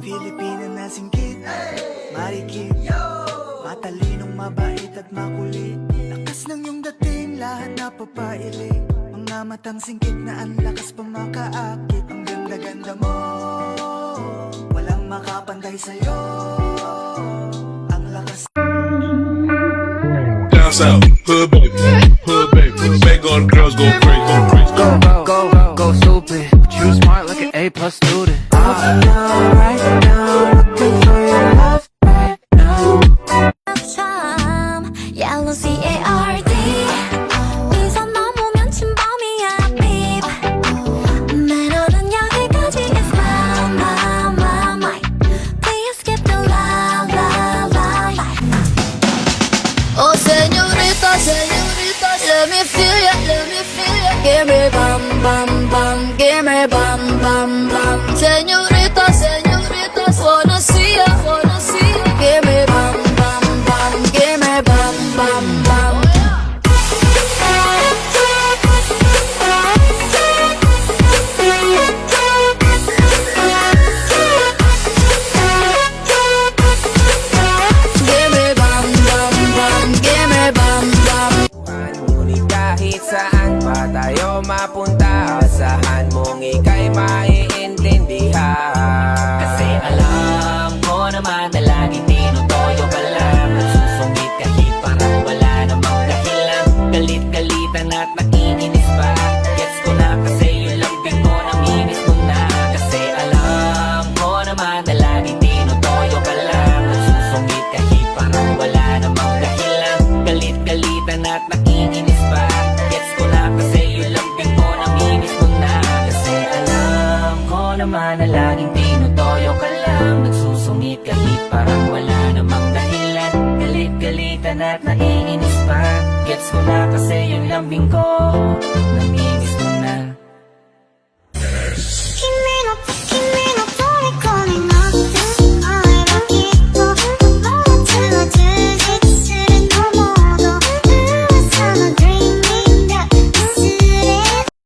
Pilipina na singkit, marikit, matalinong, mabait at makulit. Lakas ng iyong dating, lahat na papailing. Mga matang singkit na ang lakas pa makaakit. Ang ganda-ganda mo, walang makapantay sa'yo. Ang lakas. Down south, hood baby, make all the girls go crazy, go crazy. Go stupid. But you smart like an A+ student. Right now, looking for your love right now. 참 yellow CARD 이선 넘으면 침범이야 babe 매너는 여기까지 is my please skip the la la la. Oh señorita, señorita, let me feel ya, give me bam bam bam, give me bam bam bam. Señorita, señorita, wanna see ya, give me bam bam bam, give me bam bam bam. Give me bam bam bam, give me bam bam. Ngunit kahit saan pa tayo mapunta, asahan mong ika'y maiintindihan. Kasi alam ko naman na laging tinutoyo ka lang. Nagsusungit kahit parang wala namang dahilan. Galit-galitan at nakikinis pa. Gets ko na kasi yung lambing ko naminis mo na. Kasi alam ko naman na laging tinutoyo ka lang. Nagsusungit kahit parang wala namang dahilan. Galit-galitan at nakikinis pa. Gets ko na kasi yung lambing ko naminis mo na. Kasi alam ko naman na laging tinutoyo ka lang. Nagsusungit kahit parang wala namang dahilan. Galit-galitan at naiinis pa. Gets ko na kasi yung lambing ko naminis